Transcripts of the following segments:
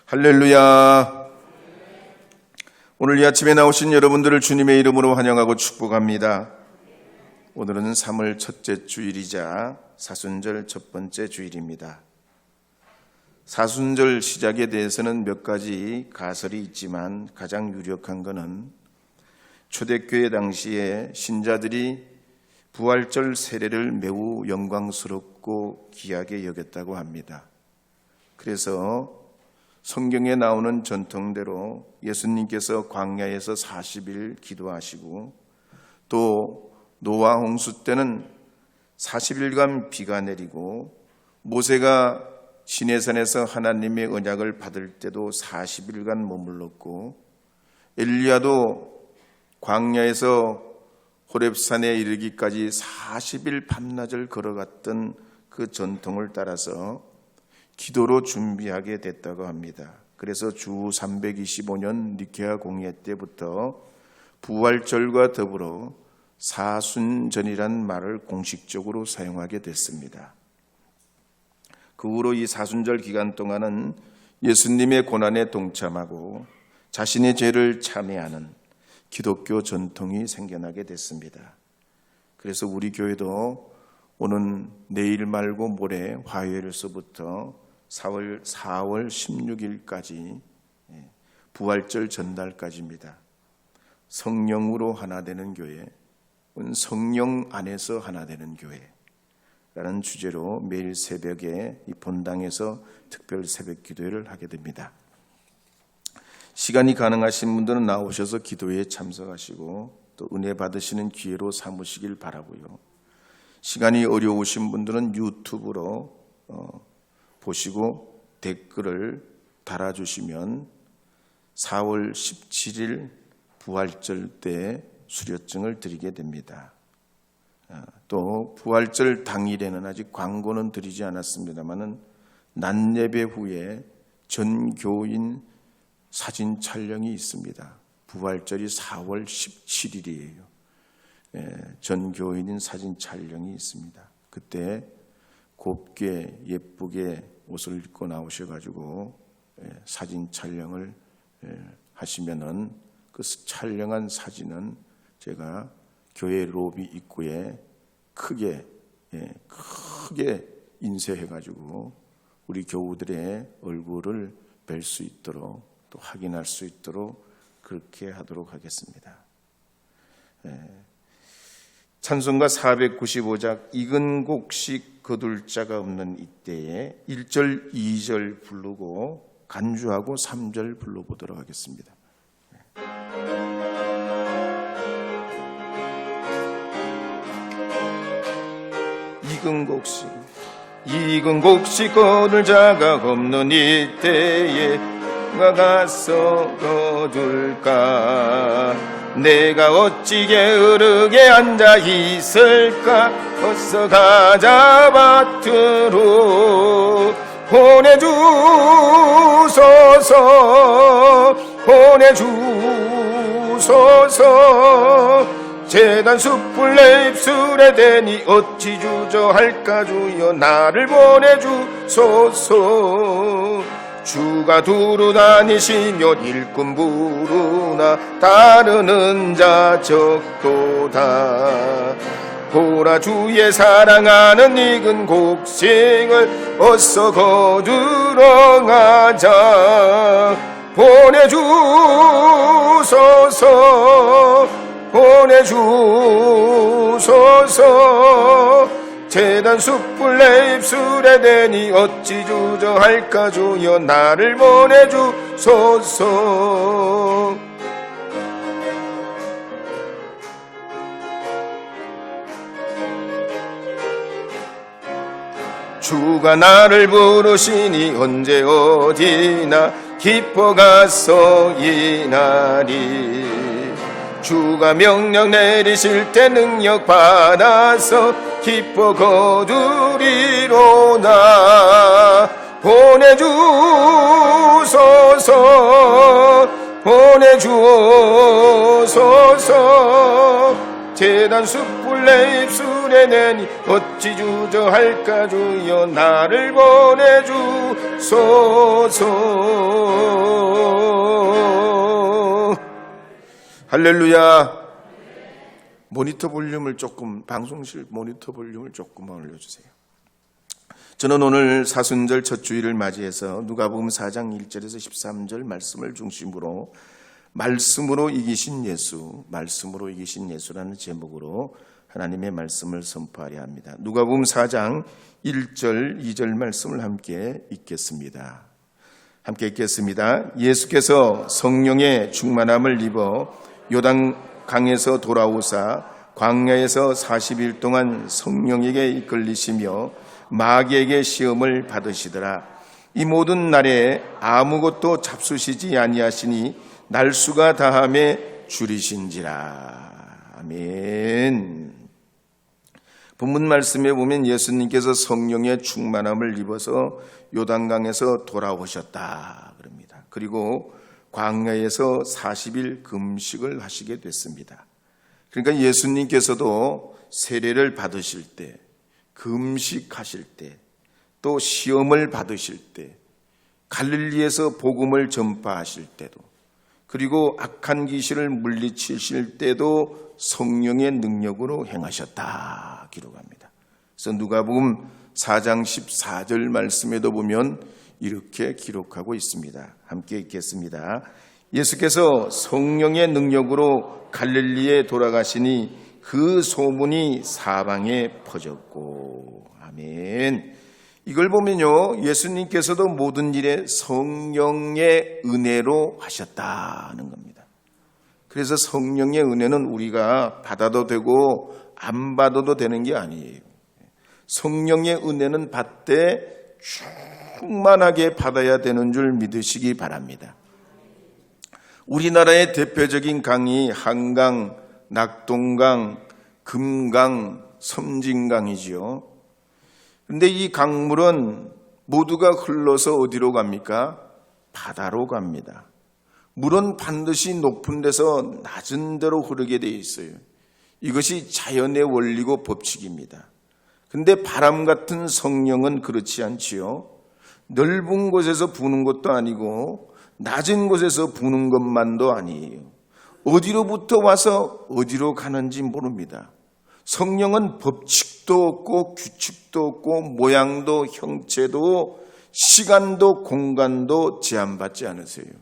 할렐루야. 오늘 이 아침에 나오신 여러분들을 주님의 이름으로 환영하고 축복합니다. 오늘은 3월 첫째 주일이자 사순절 첫 번째 주일입니다. 사순절 시작에 대해서는 몇 가지 가설이 있지만 가장 유력한 것은 초대교회 당시에 신자들이 부활절 세례를 매우 영광스럽고 귀하게 여겼다고 합니다. 그래서 성경에 나오는 전통대로 예수님께서 광야에서 40일 기도하시고 또 노아 홍수 때는 40일간 비가 내리고 모세가 시내산에서 하나님의 언약을 받을 때도 40일간 머물렀고 엘리야도 광야에서 호렙산에 이르기까지 40일 밤낮을 걸어갔던 그 전통을 따라서 기도로 준비하게 됐다고 합니다. 그래서 주 325년 니케아 공예 때부터 부활절과 더불어 사순절이란 말을 공식적으로 사용하게 됐습니다. 그 후로 이 사순절 기간 동안은 예수님의 고난에 동참하고 자신의 죄를 참회하는 기독교 전통이 생겨나게 됐습니다. 그래서 우리 교회도 오는 내일 말고 모레 화요일서부터 4월 16일까지 부활절 전날까지입니다. 성령으로 하나 되는 교회, 성령 안에서 하나 되는 교회라는 주제로 매일 새벽에 이 본당에서 특별 새벽 기도회를 하게 됩니다. 시간이 가능하신 분들은 나오셔서 기도회에 참석하시고 또 은혜 받으시는 기회로 삼으시길 바라고요. 시간이 어려우신 분들은 유튜브로 보시고 댓글을 달아주시면 4월 17일 부활절 때 수료증을 드리게 됩니다. 또 부활절 당일에는 아직 광고는 드리지 않았습니다만 낮 예배 후에 전교인 사진 촬영이 있습니다. 부활절이 4월 17일이에요. 전교인인 사진 촬영이 있습니다. 그때 곱게 예쁘게 옷을 입고 나오셔가지고 사진 촬영을 하시면은 그 촬영한 사진은 제가 교회 로비 입구에 크게 인쇄해가지고 우리 교우들의 얼굴을 뵐 수 있도록 또 확인할 수 있도록 그렇게 하도록 하겠습니다. 찬송가 495작 익은 곡식 거둘 자가 없는 이때에 1절 2절 부르고 간주하고 3절 불러보도록 하겠습니다. 익은 곡식 거둘 자가 없는 이때에 누가 가서 거둘까? 내가 어찌 게으르게 앉아 있을까? 어서 가자 밭으로 보내주소서. 제단 숯불 내 입술에 대니 어찌 주저할까? 주여 나를 보내주소서. 주가 두루 다니시며 일꾼 부르나 따르는 자 적도다. 보라 주의 사랑하는 익은 곡식을 어서 거두러 가자. 보내주소서. 제단 숯불 내 입술에 대니 어찌 주저할까? 주여 나를 보내주소서. 주가 나를 부르시니 언제 어디나 기뻐 가서 이나리. 주가 명령 내리실 때 능력 받아서 기뻐 거두리로다. 보내주소서. 제단 숯불 내 입술에 내니 어찌 주저할까? 주여 나를 보내주소서. 할렐루야. 모니터 볼륨을 조금, 방송실 모니터 볼륨을 조금만 올려주세요. 저는 오늘 사순절 첫 주일을 맞이해서 누가복음 4장 1절에서 13절 말씀을 중심으로 말씀으로 이기신 예수, 말씀으로 이기신 예수라는 제목으로 하나님의 말씀을 선포하려 합니다. 누가복음 4장 1절, 2절 말씀을 함께 읽겠습니다. 함께 읽겠습니다. 예수께서 성령의 충만함을 입어 요단강에서 돌아오사 광야에서 40일 동안 성령에게 이끌리시며 마귀에게 시험을 받으시더라. 이 모든 날에 아무것도 잡수시지 아니하시니 날수가 다함에 줄이신지라. 아멘. 본문 말씀에 보면 예수님께서 성령의 충만함을 입어서 요단강에서 돌아오셨다 그럽니다. 그리고 광야에서 40일 금식을 하시게 됐습니다. 그러니까 예수님께서도 세례를 받으실 때, 금식하실 때, 또 시험을 받으실 때, 갈릴리에서 복음을 전파하실 때도, 그리고 악한 귀신을 물리치실 때도 성령의 능력으로 행하셨다 기록합니다. 그래서 누가복음 4장 14절 말씀에도 보면 이렇게 기록하고 있습니다. 함께 읽겠습니다. 예수께서 성령의 능력으로 갈릴리에 돌아가시니 그 소문이 사방에 퍼졌고. 아멘. 이걸 보면요, 예수님께서도 모든 일에 성령의 은혜로 하셨다는 겁니다. 그래서 성령의 은혜는 우리가 받아도 되고 안 받아도 되는 게 아니에요. 성령의 은혜는 받되 충만하게 받아야 되는 줄 믿으시기 바랍니다. 우리나라의 대표적인 강이 한강, 낙동강, 금강, 섬진강이지요. 그런데 이 강물은 모두가 흘러서 어디로 갑니까? 바다로 갑니다. 물은 반드시 높은 데서 낮은 데로 흐르게 되어 있어요. 이것이 자연의 원리고 법칙입니다. 근데 바람 같은 성령은 그렇지 않지요. 넓은 곳에서 부는 것도 아니고 낮은 곳에서 부는 것만도 아니에요. 어디로부터 와서 어디로 가는지 모릅니다. 성령은 법칙도 없고 규칙도 없고 모양도 형체도 시간도 공간도 제한받지 않으세요.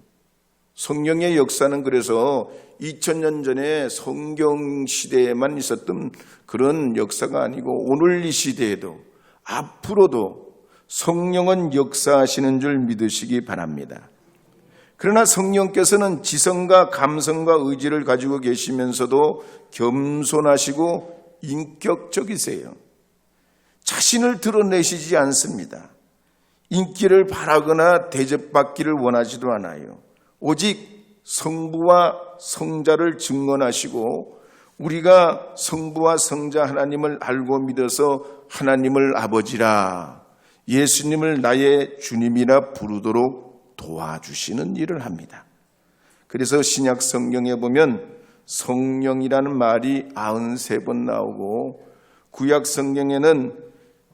성령의 역사는 그래서 2000년 전에 성경 시대에만 있었던 그런 역사가 아니고 오늘 이 시대에도 앞으로도 성령은 역사하시는 줄 믿으시기 바랍니다. 그러나 성령께서는 지성과 감성과 의지를 가지고 계시면서도 겸손하시고 인격적이세요. 자신을 드러내시지 않습니다. 인기를 바라거나 대접받기를 원하지도 않아요. 오직 성부와 성자를 증언하시고 우리가 성부와 성자 하나님을 알고 믿어서 하나님을 아버지라, 예수님을 나의 주님이라 부르도록 도와주시는 일을 합니다. 그래서 신약 성경에 보면 성령이라는 말이 93번 나오고 구약 성경에는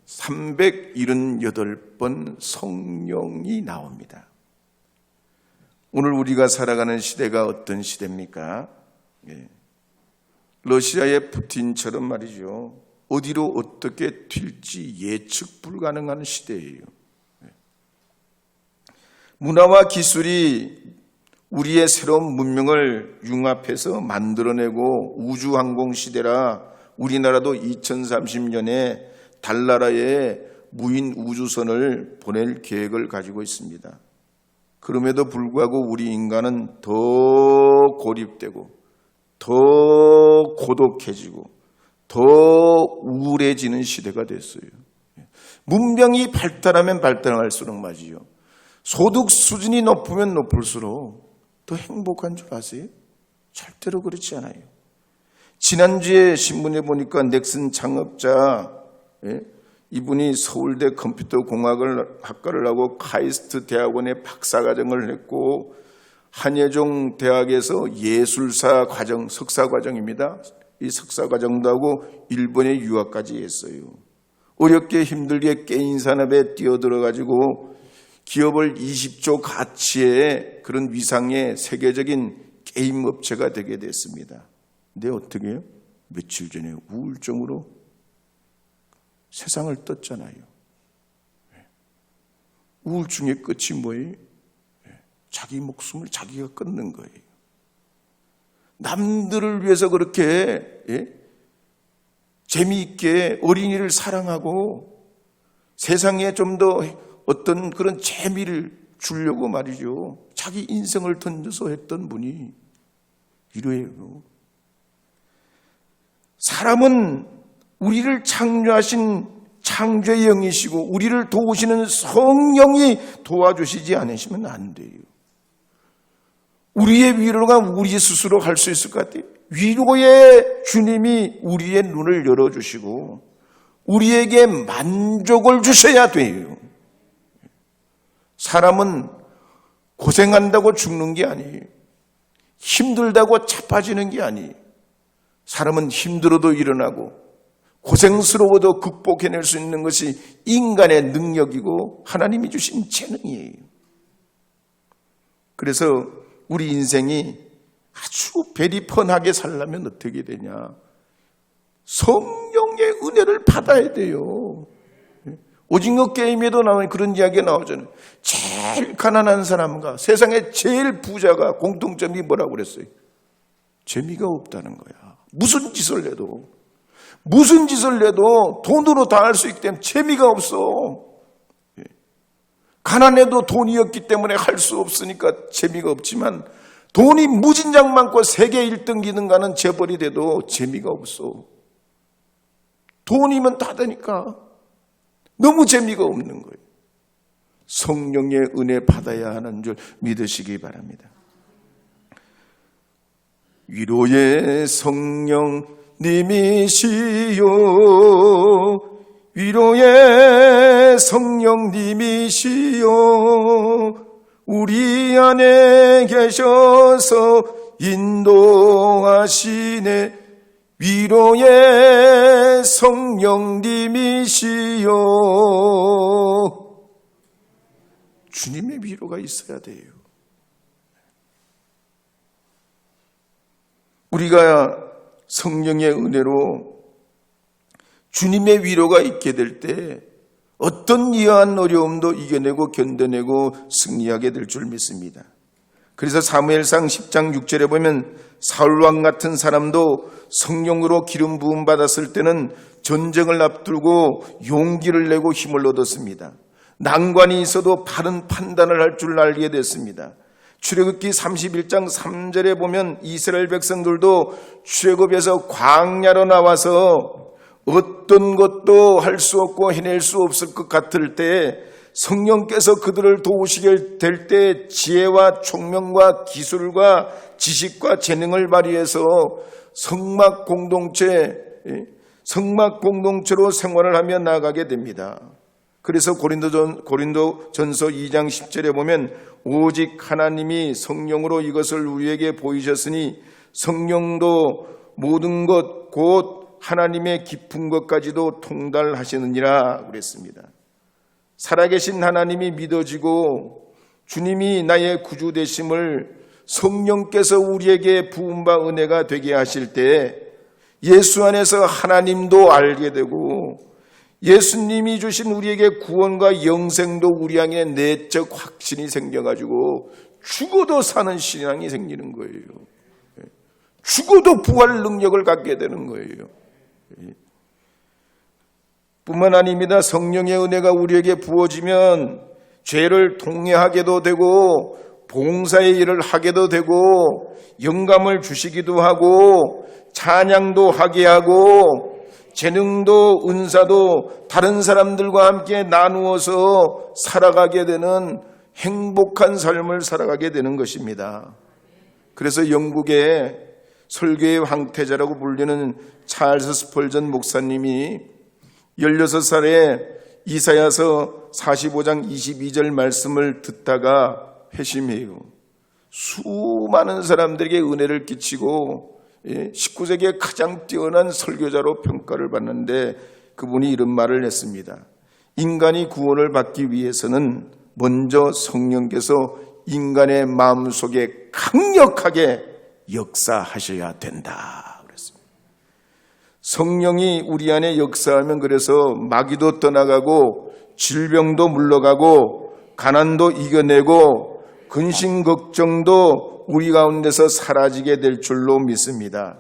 378번 성령이 나옵니다. 오늘 우리가 살아가는 시대가 어떤 시대입니까? 러시아의 푸틴처럼 말이죠. 어디로 어떻게 튈지 예측 불가능한 시대예요. 문화와 기술이 우리의 새로운 문명을 융합해서 만들어내고 우주항공 시대라 우리나라도 2030년에 달나라에 무인 우주선을 보낼 계획을 가지고 있습니다. 그럼에도 불구하고 우리 인간은 더 고립되고 더 고독해지고 더 우울해지는 시대가 됐어요. 문명이 발달하면 발달할수록 말이죠. 소득 수준이 높으면 높을수록 더 행복한 줄 아세요? 절대로 그렇지 않아요. 지난주에 신문에 보니까 넥슨 창업자, 이분이 서울대 컴퓨터공학을 하고 카이스트 대학원에 박사과정을 했고 한예종 대학에서 예술사 과정, 석사과정입니다. 이 석사과정도 하고 일본에 유학까지 했어요. 어렵게 힘들게 게임 산업에 뛰어들어가지고 기업을 20조 가치의 그런 위상의 세계적인 게임 업체가 되게 됐습니다. 근데 어떻게 해요? 며칠 전에 우울증으로 세상을 떴잖아요. 우울증의 끝이 뭐예요? 자기 목숨을 자기가 끊는 거예요. 남들을 위해서 그렇게 재미있게 어린이를 사랑하고 세상에 좀 더 어떤 그런 재미를 주려고 말이죠. 자기 인생을 던져서 했던 분이 이래요. 사람은 우리를 창조하신 창조의 영이시고 우리를 도우시는 성령이 도와주시지 않으시면 안 돼요. 우리의 위로가 우리 스스로 할 수 있을 것 같아요. 위로의 주님이 우리의 눈을 열어주시고 우리에게 만족을 주셔야 돼요. 사람은 고생한다고 죽는 게 아니에요. 힘들다고 자빠지는 게 아니에요. 사람은 힘들어도 일어나고 고생스러워도 극복해낼 수 있는 것이 인간의 능력이고 하나님이 주신 재능이에요. 그래서 우리 인생이 아주 베리펀하게 살려면 어떻게 되냐? 성령의 은혜를 받아야 돼요. 오징어 게임에도 나오는 그런 이야기가 나오잖아요. 제일 가난한 사람과 세상에 제일 부자가 공통점이 뭐라고 그랬어요? 재미가 없다는 거야. 무슨 짓을 해도 돈으로 다 할 수 있기 때문에 재미가 없어. 가난해도 돈이 없기 때문에 할 수 없으니까 재미가 없지만 돈이 무진장 많고 세계 1등 기능가는 재벌이 돼도 재미가 없어. 돈이면 다 되니까 너무 재미가 없는 거예요. 성령의 은혜 받아야 하는 줄 믿으시기 바랍니다. 위로의 성령님이시요 위로의 성령님이시요 우리 안에 계셔서 인도하시네 위로의 성령님이시요 주님의 위로가 있어야 돼요. 우리가 성령의 은혜로 주님의 위로가 있게 될 때 어떤 이러한 어려움도 이겨내고 견뎌내고 승리하게 될 줄 믿습니다. 그래서 사무엘상 10장 6절에 보면 사울왕 같은 사람도 성령으로 기름 부음 받았을 때는 전쟁을 앞두고 용기를 내고 힘을 얻었습니다. 난관이 있어도 바른 판단을 할 줄 알게 됐습니다. 출애굽기 31장 3절에 보면 이스라엘 백성들도 출애굽에서 광야로 나와서 어떤 것도 할 수 없고 해낼 수 없을 것 같을 때 성령께서 그들을 도우시게 될 때 지혜와 총명과 기술과 지식과 재능을 발휘해서 성막 공동체로 생활을 하며 나아가게 됩니다. 그래서 고린도전서 2장 10절에 보면 오직 하나님이 성령으로 이것을 우리에게 보이셨으니 성령도 모든 것 곧 하나님의 깊은 것까지도 통달하시느니라 그랬습니다. 살아계신 하나님이 믿어지고 주님이 나의 구주 되심을 성령께서 우리에게 부음과 은혜가 되게 하실 때 예수 안에서 하나님도 알게 되고 예수님이 주신 우리에게 구원과 영생도 우리 안에 내적 확신이 생겨가지고 죽어도 사는 신앙이 생기는 거예요. 죽어도 부활 능력을 갖게 되는 거예요. 뿐만 아닙니다. 성령의 은혜가 우리에게 부어지면 죄를 통회하게도 되고 봉사의 일을 하게도 되고 영감을 주시기도 하고 찬양도 하게 하고 재능도 은사도 다른 사람들과 함께 나누어서 살아가게 되는 행복한 삶을 살아가게 되는 것입니다. 그래서 영국의 설교의 황태자라고 불리는 찰스 스펄전 목사님이 16살에 이사야서 45장 22절 말씀을 듣다가 회심해요. 수많은 사람들에게 은혜를 끼치고 19세기에 가장 뛰어난 설교자로 평가를 받는데 그분이 이런 말을 했습니다. 인간이 구원을 받기 위해서는 먼저 성령께서 인간의 마음속에 강력하게 역사하셔야 된다 그랬습니다. 성령이 우리 안에 역사하면 그래서 마귀도 떠나가고 질병도 물러가고 가난도 이겨내고 근심 걱정도 우리 가운데서 사라지게 될 줄로 믿습니다.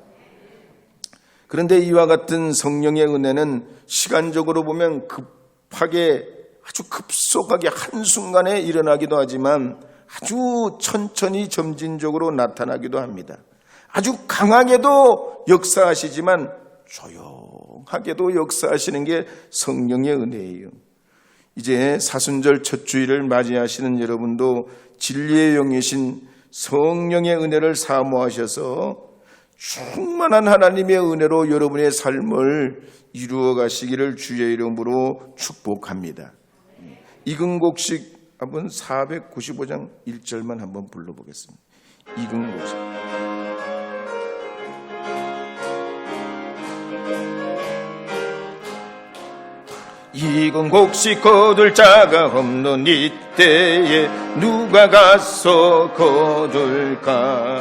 그런데 이와 같은 성령의 은혜는 시간적으로 보면 급하게 아주 급속하게 한순간에 일어나기도 하지만 아주 천천히 점진적으로 나타나기도 합니다. 아주 강하게도 역사하시지만 조용하게도 역사하시는 게 성령의 은혜예요. 이제 사순절 첫 주일을 맞이하시는 여러분도 진리의 영이신 성령의 은혜를 사모하셔서 충만한 하나님의 은혜로 여러분의 삶을 이루어 가시기를 주의 이름으로 축복합니다. 이근곡식 한번 495장 1절만 한번 불러보겠습니다. 이근곡식. 이근곡식 거둘 자가 없는 이때에 누가 가서 거둘까?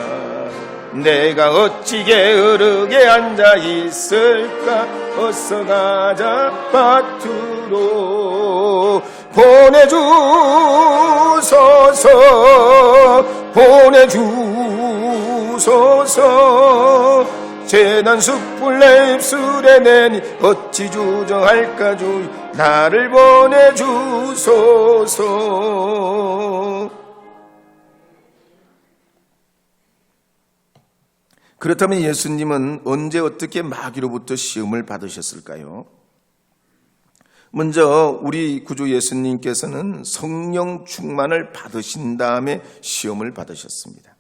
내가 어찌 게으르게 앉아 있을까? 어서 가자 밭으로 보내주소서. 재난 숯불 내 입술에 내니 어찌 주저할까? 주 나를 보내주소서. 그렇다면 예수님은 언제 어떻게 마귀로부터 시험을 받으셨을까요? 먼저 우리 구주 예수님께서는 성령 충만을 받으신 다음에 시험을 받으셨습니다.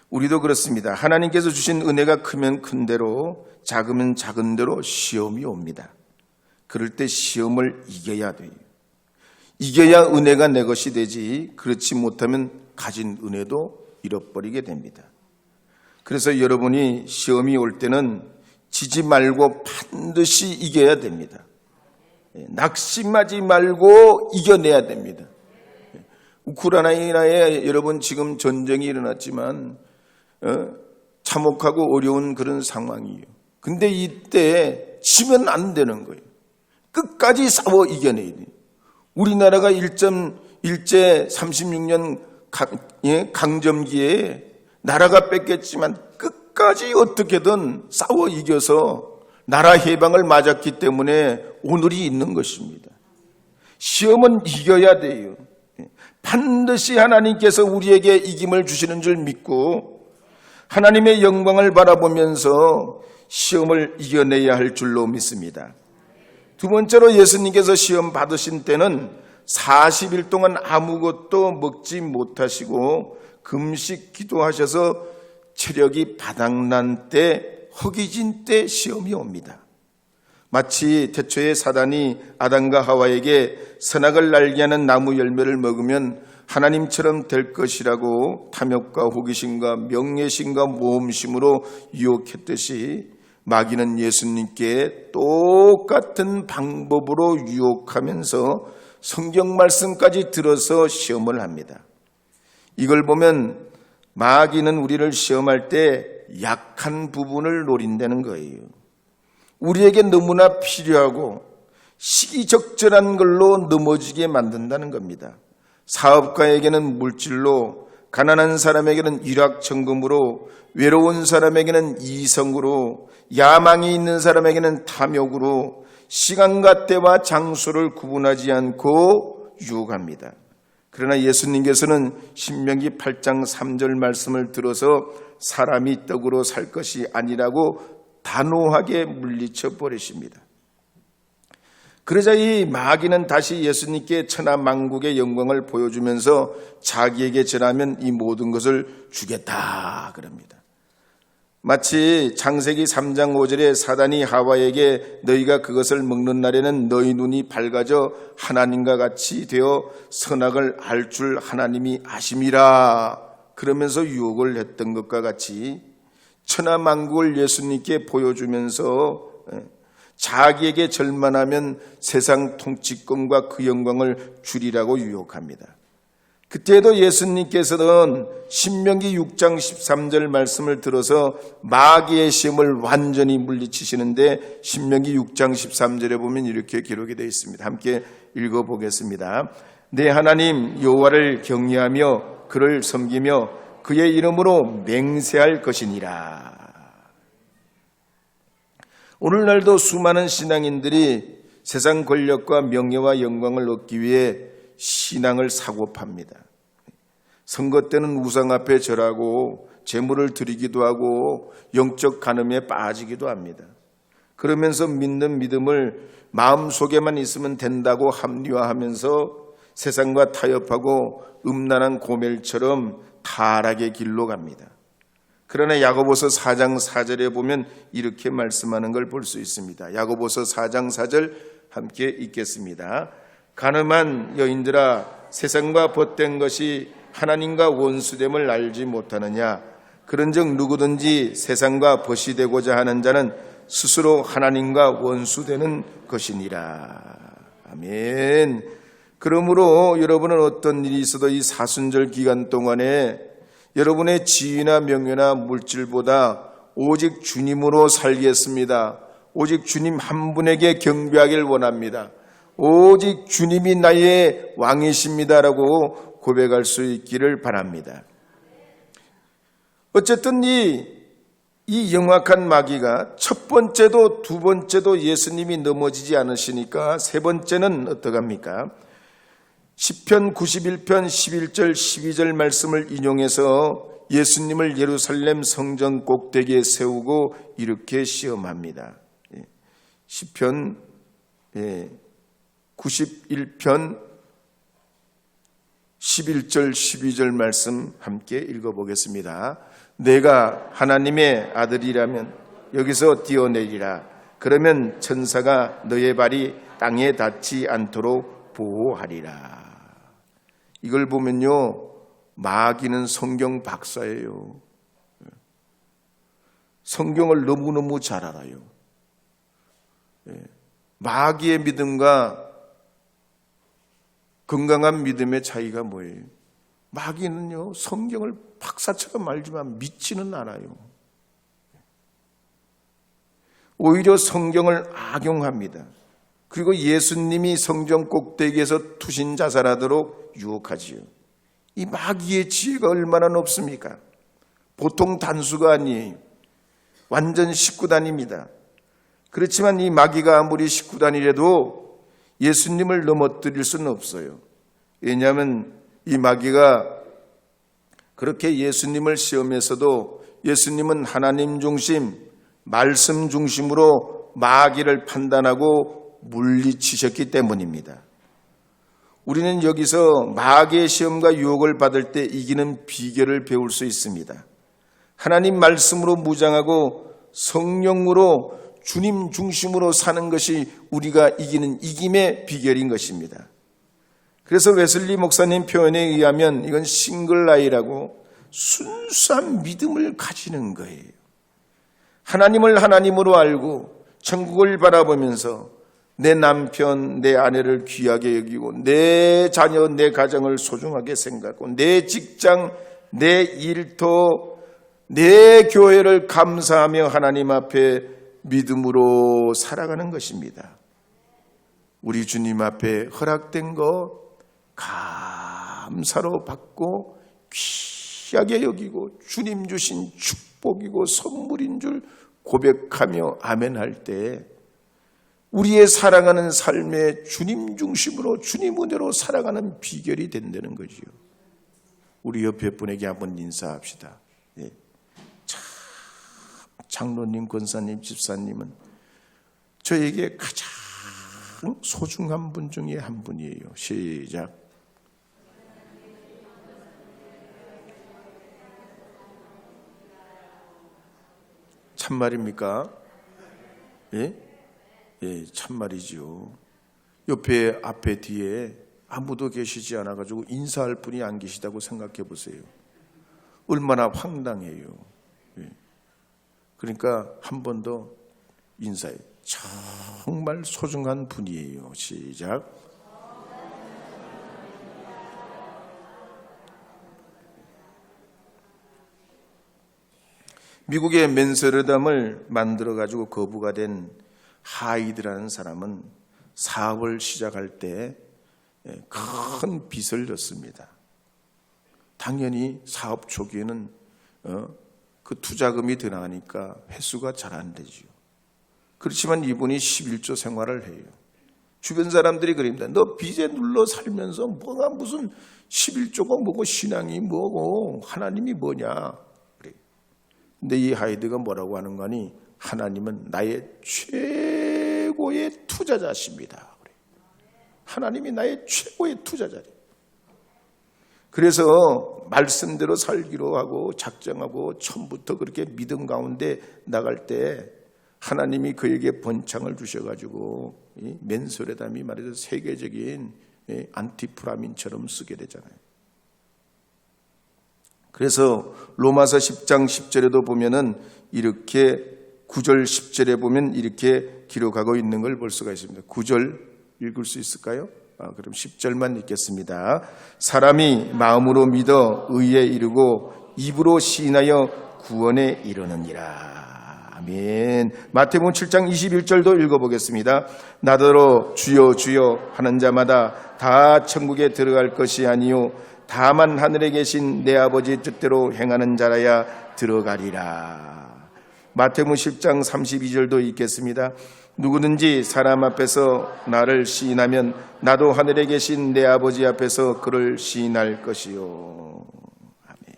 우리도 그렇습니다. 하나님께서 주신 은혜가 크면 큰 대로, 작으면 작은 대로 시험이 옵니다. 그럴 때 시험을 이겨야 돼요. 이겨야 은혜가 내 것이 되지, 그렇지 못하면 가진 은혜도 잃어버리게 됩니다. 그래서 여러분이 시험이 올 때는 지지 말고 반드시 이겨야 됩니다. 낙심하지 말고 이겨내야 됩니다. 우크라이나에 여러분 지금 전쟁이 일어났지만 참혹하고 어려운 그런 상황이에요. 근데 이때 지면 안 되는 거예요. 끝까지 싸워 이겨내야 돼요. 우리나라가 일제 36년 강점기에 나라가 뺏겼지만 끝까지 어떻게든 싸워 이겨서 나라 해방을 맞았기 때문에 오늘이 있는 것입니다. 시험은 이겨야 돼요. 반드시 하나님께서 우리에게 이김을 주시는 줄 믿고 하나님의 영광을 바라보면서 시험을 이겨내야 할 줄로 믿습니다. 두 번째로 예수님께서 시험 받으신 때는 40일 동안 아무것도 먹지 못하시고 금식 기도하셔서 체력이 바닥난 때, 허기진 때 시험이 옵니다. 마치 태초에 사단이 아담과 하와에게 선악을 알게 하는 나무 열매를 먹으면 하나님처럼 될 것이라고 탐욕과 호기심과 명예심과 모험심으로 유혹했듯이 마귀는 예수님께 똑같은 방법으로 유혹하면서 성경 말씀까지 들어서 시험을 합니다. 이걸 보면 마귀는 우리를 시험할 때 약한 부분을 노린다는 거예요. 우리에게 너무나 필요하고 시기적절한 걸로 넘어지게 만든다는 겁니다. 사업가에게는 물질로, 가난한 사람에게는 일확천금으로, 외로운 사람에게는 이성으로, 야망이 있는 사람에게는 탐욕으로 시간과 때와 장소를 구분하지 않고 유혹합니다. 그러나 예수님께서는 신명기 8장 3절 말씀을 들어서 사람이 떡으로 살 것이 아니라고 단호하게 물리쳐 버리십니다. 그러자 이 마귀는 다시 예수님께 천하만국의 영광을 보여주면서 자기에게 전하면 이 모든 것을 주겠다 그럽니다. 마치 창세기 3장 5절에 사단이 하와에게 너희가 그것을 먹는 날에는 너희 눈이 밝아져 하나님과 같이 되어 선악을 알 줄 하나님이 아심이라 그러면서 유혹을 했던 것과 같이 천하만국을 예수님께 보여주면서 자기에게 절만하면 세상 통치권과 그 영광을 주리라고 유혹합니다. 그때도 예수님께서는 신명기 6장 13절 말씀을 들어서 마귀의 시험을 완전히 물리치시는데 신명기 6장 13절에 보면 이렇게 기록이 되어 있습니다. 함께 읽어보겠습니다. 내 하나님 여호와를 경외하며 그를 섬기며 그의 이름으로 맹세할 것이니라. 오늘날도 수많은 신앙인들이 세상 권력과 명예와 영광을 얻기 위해 신앙을 사고 팝니다. 선거 때는 우상 앞에 절하고 제물을 드리기도 하고 영적 간음에 빠지기도 합니다. 그러면서 믿는 믿음을 마음속에만 있으면 된다고 합리화하면서 세상과 타협하고 음란한 고멜처럼 타락의 길로 갑니다. 그러나 야고보서 4장 4절에 보면 이렇게 말씀하는 걸 볼 수 있습니다. 야고보서 4장 4절 함께 읽겠습니다. 가늠한 여인들아, 세상과 벗된 것이 하나님과 원수됨을 알지 못하느냐? 그런즉 누구든지 세상과 벗이 되고자 하는 자는 스스로 하나님과 원수되는 것이니라. 아멘. 그러므로 여러분은 어떤 일이 있어도 이 사순절 기간 동안에 여러분의 지위나 명예나 물질보다 오직 주님으로 살겠습니다. 오직 주님 한 분에게 경배하길 원합니다. 오직 주님이 나의 왕이십니다라고 고백할 수 있기를 바랍니다. 어쨌든 이 영악한 마귀가 첫 번째도 두 번째도 예수님이 넘어지지 않으시니까 세 번째는 어떡합니까? 시편 91편 11절 12절 말씀을 인용해서 예수님을 예루살렘 성전 꼭대기에 세우고 이렇게 시험합니다. 시편 91편 11절 12절 말씀 함께 읽어보겠습니다. 내가 하나님의 아들이라면 여기서 뛰어내리라. 그러면 천사가 너의 발이 땅에 닿지 않도록 보호하리라. 이걸 보면요, 마귀는 성경 박사예요. 성경을 너무너무 잘 알아요. 마귀의 믿음과 건강한 믿음의 차이가 뭐예요? 마귀는요, 성경을 박사처럼 알지만 믿지는 않아요. 오히려 성경을 악용합니다. 그리고 예수님이 성전 꼭대기에서 투신 자살하도록 유혹하지요. 이 마귀의 지혜가 얼마나 높습니까? 보통 단수가 아니에요. 완전 식구단입니다. 그렇지만 이 마귀가 아무리 식구단이라도 예수님을 넘어뜨릴 수는 없어요. 왜냐하면 이 마귀가 그렇게 예수님을 시험해서도 예수님은 하나님 중심, 말씀 중심으로 마귀를 판단하고 물리치셨기 때문입니다. 우리는 여기서 마귀의 시험과 유혹을 받을 때 이기는 비결을 배울 수 있습니다. 하나님 말씀으로 무장하고 성령으로 주님 중심으로 사는 것이 우리가 이기는 이김의 비결인 것입니다. 그래서 웨슬리 목사님 표현에 의하면 이건 싱글라이라고 순수한 믿음을 가지는 거예요. 하나님을 하나님으로 알고 천국을 바라보면서 내 남편, 내 아내를 귀하게 여기고 내 자녀, 내 가정을 소중하게 생각하고 내 직장, 내 일터, 내 교회를 감사하며 하나님 앞에 믿음으로 살아가는 것입니다. 우리 주님 앞에 허락된 거 감사로 받고 귀하게 여기고 주님 주신 축복이고 선물인 줄 고백하며 아멘할 때 우리의 살아가는 삶에 주님 중심으로 주님 은혜로 살아가는 비결이 된다는 거지요. 우리 옆에 분에게 한번 인사합시다. 예. 참 장로님, 권사님, 집사님은 저에게 가장 소중한 분 중에 한 분이에요. 시작. 참말입니까? 예? 예, 참말이지요. 옆에, 앞에, 뒤에 아무도 계시지 않아가지고 인사할 분이 안 계시다고 생각해 보세요. 얼마나 황당해요. 예. 그러니까 한 번 더 인사해. 정말 소중한 분이에요. 시작. 미국의 맨서르담을 만들어가지고 거부가 된 하이드라는 사람은 사업을 시작할 때 큰 빚을 졌습니다. 당연히 사업 초기에는 그 투자금이 들어가니까 회수가 잘 안 되죠. 그렇지만 이분이 11조 생활을 해요. 주변 사람들이 그럽니다. 너 빚에 눌러 살면서 뭐가 무슨 11조가 뭐고 신앙이 뭐고 하나님이 뭐냐. 그래요. 근데 이 하이드가 뭐라고 하는 거니? 하나님은 나의 최고의 투자자십니다. 그래요. 하나님이 나의 최고의 투자자래요. 그래서 말씀대로 살기로 하고 작정하고 처음부터 그렇게 믿음 가운데 나갈 때 하나님이 그에게 번창을 주셔가지고 맨소레담이 말해서 세계적인 안티프라민처럼 쓰게 되잖아요. 그래서 로마서 10장 10절에도 보면은 이렇게 9절 10절에 보면 이렇게 기록하고 있는 걸 볼 수가 있습니다. 9절 읽을 수 있을까요? 그럼 10절만 읽겠습니다. 사람이 마음으로 믿어 의에 이르고 입으로 시인하여 구원에 이르느니라. 아멘. 마태복음 7장 21절도 읽어보겠습니다. 나더러 주여 주여 하는 자마다 다 천국에 들어갈 것이 아니요 다만 하늘에 계신 내 아버지 뜻대로 행하는 자라야 들어가리라. 마태복음 10장 32절도 읽겠습니다. 누구든지 사람 앞에서 나를 시인하면 나도 하늘에 계신 내 아버지 앞에서 그를 시인할 것이요. 아멘.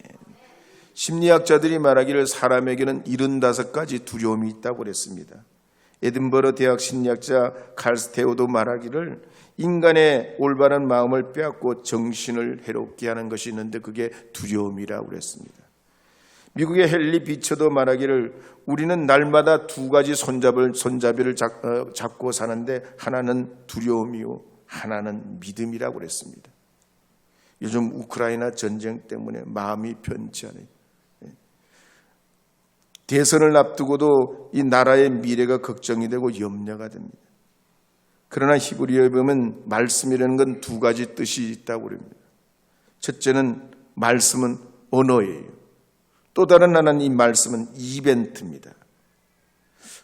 심리학자들이 말하기를 사람에게는 75가지 두려움이 있다고 그랬습니다. 에든버러 대학 심리학자 칼스테오도 말하기를 인간의 올바른 마음을 빼앗고 정신을 해롭게 하는 것이 있는데 그게 두려움이라고 그랬습니다. 미국의 헨리 비처도 말하기를 우리는 날마다 두 가지 손잡이를 잡고 사는데 하나는 두려움이요 하나는 믿음이라고 그랬습니다. 요즘 우크라이나 전쟁 때문에 마음이 편치 않아요. 대선을 앞두고도 이 나라의 미래가 걱정이 되고 염려가 됩니다. 그러나 히브리어에 보면 말씀이라는 건 두 가지 뜻이 있다고 합니다. 첫째는 말씀은 언어예요. 또 다른 하나는 이 말씀은 이벤트입니다.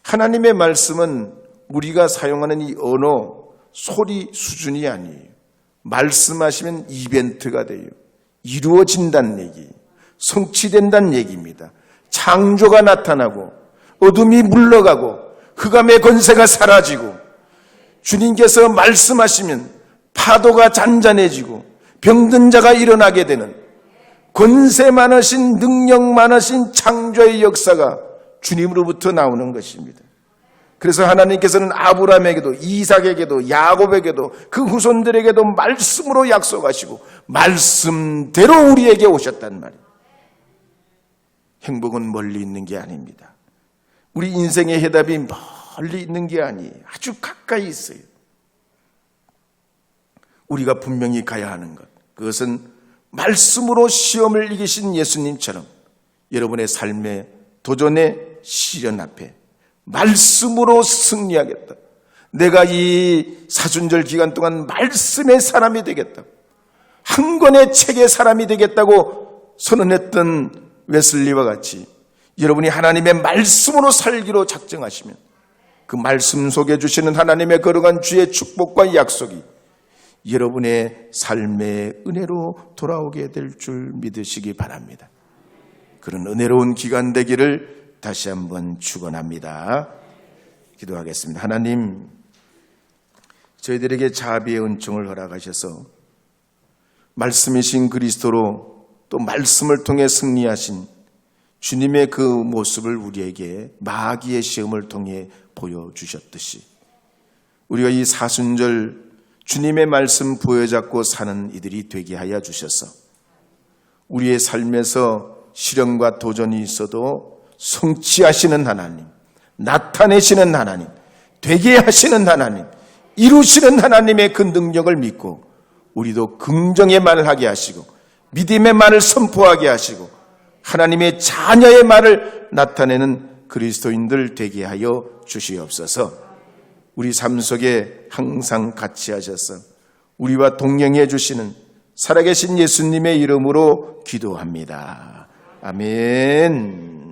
하나님의 말씀은 우리가 사용하는 이 언어, 소리 수준이 아니에요. 말씀하시면 이벤트가 돼요. 이루어진다는 얘기, 성취된다는 얘기입니다. 창조가 나타나고 어둠이 물러가고 흑암의 권세가 사라지고 주님께서 말씀하시면 파도가 잔잔해지고 병든 자가 일어나게 되는 권세 많으신 능력 많으신 창조의 역사가 주님으로부터 나오는 것입니다. 그래서 하나님께서는 아브라함에게도 이삭에게도 야곱에게도 그 후손들에게도 말씀으로 약속하시고 말씀대로 우리에게 오셨단 말이에요. 행복은 멀리 있는 게 아닙니다. 우리 인생의 해답이 멀리 있는 게 아니에요. 아주 가까이 있어요. 우리가 분명히 가야 하는 것, 그것은 말씀으로 시험을 이기신 예수님처럼 여러분의 삶의 도전의 시련 앞에 말씀으로 승리하겠다. 내가 이 사순절 기간 동안 말씀의 사람이 되겠다. 한 권의 책의 사람이 되겠다고 선언했던 웨슬리와 같이 여러분이 하나님의 말씀으로 살기로 작정하시면 그 말씀 속에 주시는 하나님의 거룩한 주의 축복과 약속이 여러분의 삶의 은혜로 돌아오게 될 줄 믿으시기 바랍니다. 그런 은혜로운 기간 되기를 다시 한번 축원합니다. 기도하겠습니다. 하나님, 저희들에게 자비의 은총을 허락하셔서 말씀이신 그리스도로 또 말씀을 통해 승리하신 주님의 그 모습을 우리에게 마귀의 시험을 통해 보여주셨듯이 우리가 이 사순절 주님의 말씀 부여잡고 사는 이들이 되게 하여 주셔서 우리의 삶에서 시련과 도전이 있어도 성취하시는 하나님, 나타내시는 하나님, 되게 하시는 하나님, 이루시는 하나님의 그 능력을 믿고 우리도 긍정의 말을 하게 하시고 믿음의 말을 선포하게 하시고 하나님의 자녀의 말을 나타내는 그리스도인들 되게 하여 주시옵소서. 우리 삶 속에 항상 같이 하셔서 우리와 동행해 주시는 살아계신 예수님의 이름으로 기도합니다. 아멘.